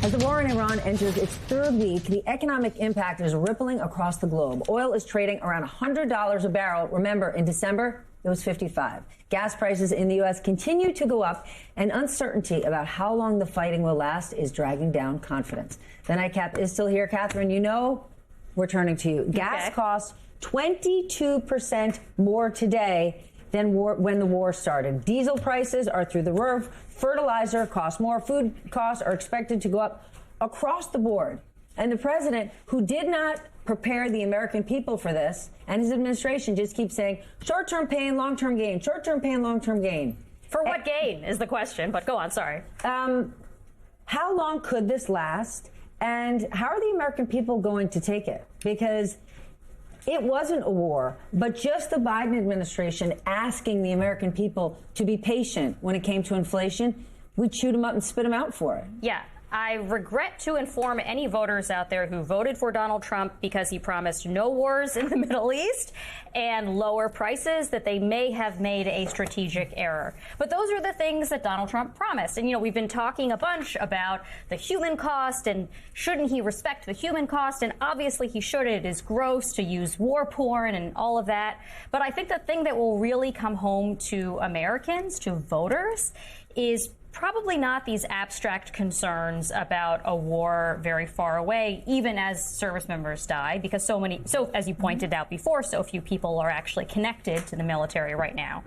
As the war in Iran enters its third week, the economic impact is rippling across the globe. Oil is trading around $100 a barrel. Remember, in December, it was $55. Gas prices in the U.S. continue to go up, and uncertainty about how long the fighting will last is dragging down confidence. The Nightcap is still here. Catherine, you know we're turning to you. Gas costs 22% more today than when the war started. Diesel prices are through the roof. Fertilizer costs more. Food costs are expected to go up across the board. And the president, who did not prepare the American people for this, and his administration just keeps saying, short-term pain, long-term gain, short-term pain, long-term gain. For what gain is the question, but go on, sorry. How long could this last? And how are the American people going to take it? Because it wasn't a war, but just the Biden administration asking the American people to be patient when it came to inflation, we chewed them up and spit them out for it. Yeah. I regret to inform any voters out there who voted for Donald Trump because he promised no wars in the Middle East and lower prices that they may have made a strategic error. But those are the things that Donald Trump promised. And, you know, we've been talking a bunch about the human cost and shouldn't he respect the human cost? And obviously he should. It is gross to use war porn and all of that. But I think the thing that will really come home to Americans, to voters, is probably not these abstract concerns about a war very far away, even as service members die, because so as you pointed out before, so few people are actually connected to the military right now.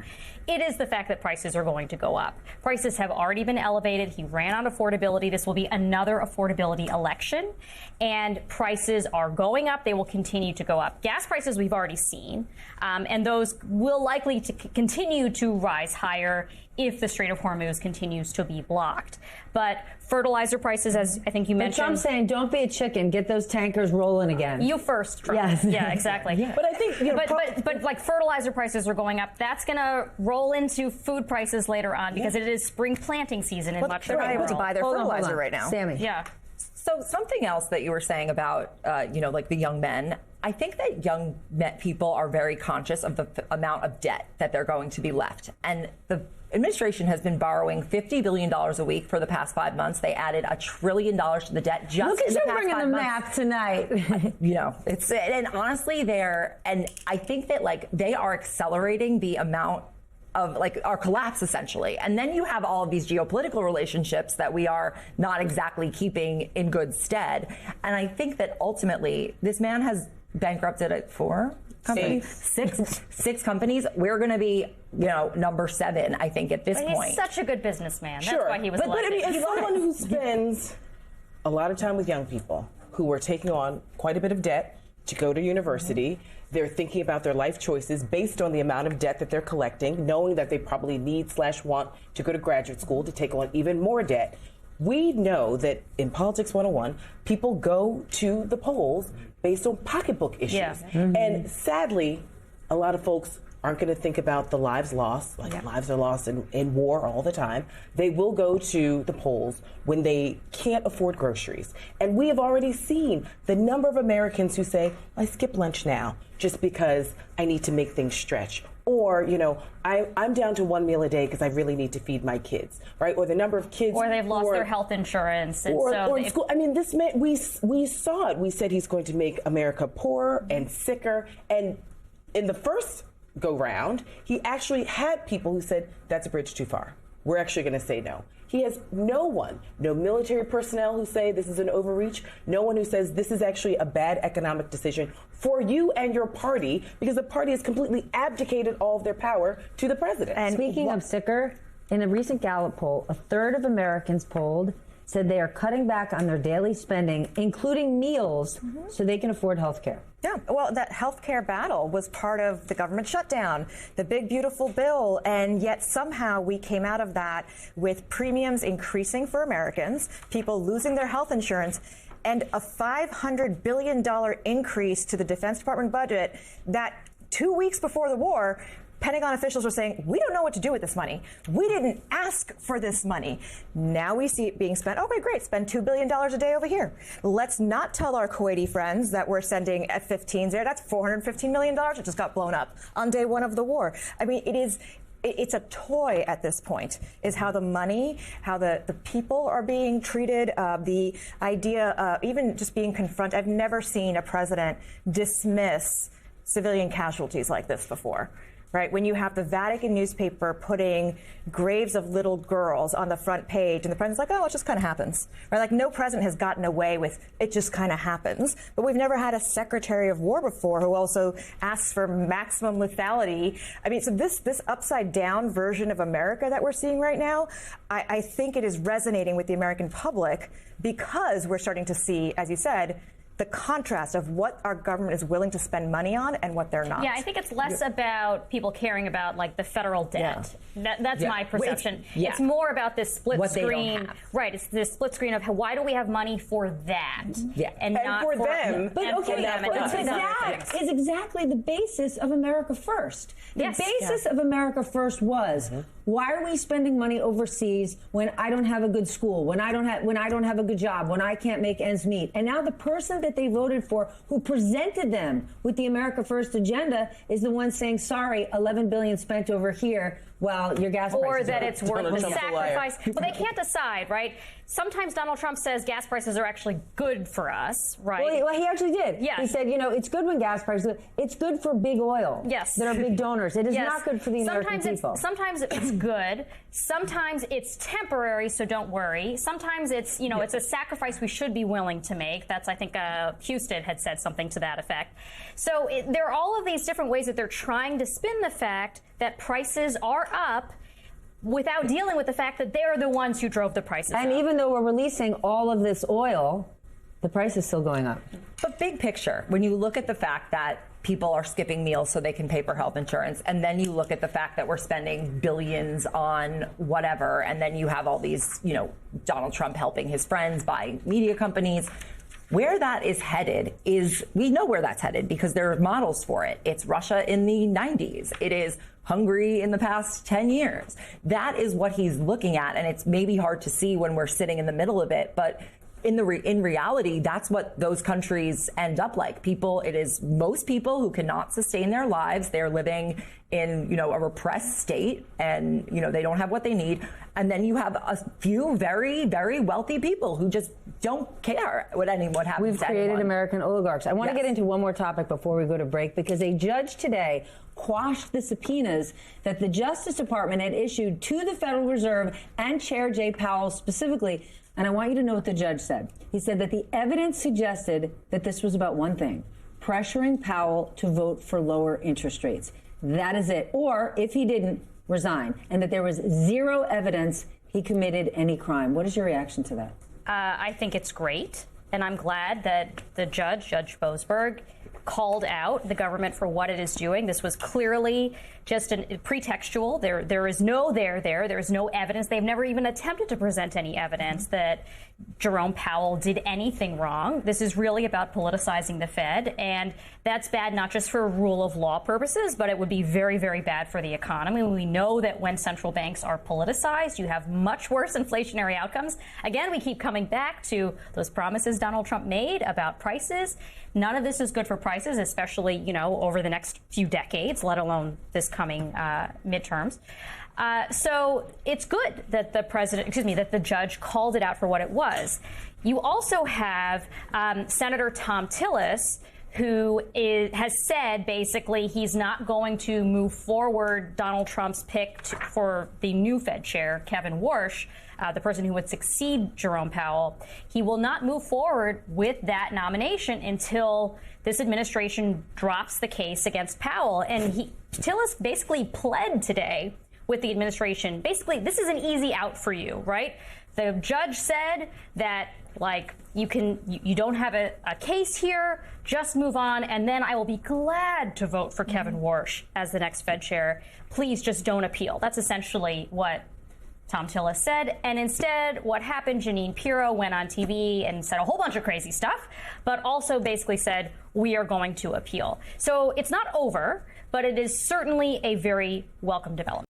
It is the fact that prices are going to go up. Prices have already been elevated. He ran on affordability. This will be another affordability election. And prices are going up. They will continue to go up. Gas prices we've already seen. And those will likely to continue to rise higher if the Strait of Hormuz continues to be blocked. But fertilizer prices, as I think you mentioned. Trump's saying, don't be a chicken. Get those tankers rolling again. You first, Trump. Yes. Yeah, exactly. Yeah. But I think, you know, but like fertilizer prices are going up. That's going to roll into food prices later on because it is spring planting season in much of the world. They're able to buy their fertilizer right now. Sammy. Yeah. So something else that you were saying about, like the young men, I think that young people are very conscious of the amount of debt that they're going to be left. And the administration has been borrowing $50 billion a week for the past 5 months. They added $1 trillion to the debt just Look at in the you past bringing 5 the months. math tonight. And honestly, and I think that like they are accelerating the amount of like our collapse essentially. And then you have all of these geopolitical relationships that we are not exactly keeping in good stead. And I think that ultimately this man has bankrupted at 4 companies, six companies. We're going to be, number 7, I think, at this point. He's such a good businessman. That's Sure. why he was But I elected. mean, as someone who spends a lot of time with young people who are taking on quite a bit of debt to go to university, they're thinking about their life choices based on the amount of debt that they're collecting, knowing that they probably need/want to go to graduate school to take on even more debt. We know that in Politics 101, people go to the polls based on pocketbook issues. Yeah. And sadly, a lot of folks aren't going to think about the lives lost, lives are lost in war all the time. They will go to the polls when they can't afford groceries. And we have already seen the number of Americans who say, I skip lunch now just because I need to make things stretch. Or, I'm down to 1 meal a day because I really need to feed my kids, right? Or the number of kids. Or they've lost their health insurance. And or in school. I mean, this man, we saw it. We said he's going to make America poorer and sicker. And in the first go round, he actually had people who said, that's a bridge too far. We're actually going to say no. He has no military personnel who say this is an overreach, no one who says this is actually a bad economic decision for you and your party, because the party has completely abdicated all of their power to the president. And speaking of sicker, in a recent Gallup poll, 1/3 of Americans polled said they are cutting back on their daily spending, including meals, so they can afford health care. Yeah, well, that healthcare battle was part of the government shutdown, the big, beautiful bill, and yet somehow we came out of that with premiums increasing for Americans, people losing their health insurance, and a $500 billion increase to the Defense Department budget that 2 weeks before the war, Pentagon officials were saying, we don't know what to do with this money. We didn't ask for this money. Now we see it being spent. Okay, great. Spend $2 billion a day over here. Let's not tell our Kuwaiti friends that we're sending F-15s there. That's $415 million that just got blown up on day 1 of the war. I mean, it is it's a toy at this point, is how the money, how the people are being treated, the idea, even just being confronted. I've never seen a president dismiss civilian casualties like this before. Right? When you have the Vatican newspaper putting graves of little girls on the front page, and the president's like, oh, it just kind of happens. Right? Like, no president has gotten away with it just kind of happens. But we've never had a secretary of war before who also asks for maximum lethality. I mean, so this upside down version of America that we're seeing right now, I think it is resonating with the American public because we're starting to see, as you said, the contrast of what our government is willing to spend money on and what they're not. Yeah, I think it's less about people caring about like the federal debt. That's my perception. It's more about this split what screen. Right, it's this split screen of why do we have money for that? And not for them. But okay, that is exactly the basis of America First. The basis of America First was, why are we spending money overseas when I don't have a good school, when I don't have a good job, when I can't make ends meet? And now the person that they voted for, who presented them with the America First agenda, is the one saying, sorry, $11 billion spent over here. Well, your gas prices or that are it's worth Donald the Trump's a liar. sacrifice. Well, they can't decide, right? Sometimes Donald Trump says gas prices are actually good for us, right? Well, he actually did. Yes. He said, it's good when gas prices, it's good for big oil. Yes. That are big donors. It is not good for the American people. Sometimes it's good. Sometimes it's temporary, so don't worry. Sometimes it's, it's a sacrifice we should be willing to make. That's, I think, Houston had said something to that effect. So there are all of these different ways that they're trying to spin the fact that prices are up without dealing with the fact that they're the ones who drove the prices up. And even though we're releasing all of this oil, the price is still going up. But big picture, when you look at the fact that people are skipping meals so they can pay for health insurance, and then you look at the fact that we're spending billions on whatever, and then you have all these, Donald Trump helping his friends buy media companies, where that is headed is, we know where that's headed because there are models for it. It's Russia in the 90s. It is Hungary in the past 10 years. That is what he's looking at, and it's maybe hard to see when we're sitting in the middle of it, but in reality, that's what those countries end up like. It is most people who cannot sustain their lives. They're living in, a repressed state, and, they don't have what they need. And then you have a few very, very wealthy people who just don't care what happens to anyone. We've created American oligarchs. I want to get into one more topic before we go to break, because a judge today quashed the subpoenas that the Justice Department had issued to the Federal Reserve and Chair Jay Powell specifically. And I want you to know what the judge said. He said that the evidence suggested that this was about one thing: pressuring Powell to vote for lower interest rates. That is it. Or, if he didn't, resign. And that there was zero evidence he committed any crime. What is your reaction to that? I think it's great. And I'm glad that the Judge Boasberg, called out the government for what it is doing. This was clearly just pretextual. There is no there. There is no evidence. They've never even attempted to present any evidence that Jerome Powell did anything wrong. This is really about politicizing the Fed, and that's bad not just for rule of law purposes, but it would be very, very bad for the economy. We know that when central banks are politicized, you have much worse inflationary outcomes. Again, we keep coming back to those promises Donald Trump made about prices. None of this is good for prices, especially, over the next few decades, let alone this coming midterms. So it's good that that the judge called it out for what it was. You also have Senator Thom Tillis, who has said basically he's not going to move forward Donald Trump's pick for the new Fed chair, Kevin Warsh, the person who would succeed Jerome Powell. He will not move forward with that nomination until this administration drops the case against Powell. And Tillis basically pled today with the administration. Basically, this is an easy out for you, right? The judge said that, you don't have a case here, just move on, and then I will be glad to vote for Kevin Warsh as the next Fed chair. Please just don't appeal. That's essentially what Thom Tillis said. And instead, what happened, Jeanine Pirro went on TV and said a whole bunch of crazy stuff, but also basically said, we are going to appeal. So it's not over, but it is certainly a very welcome development.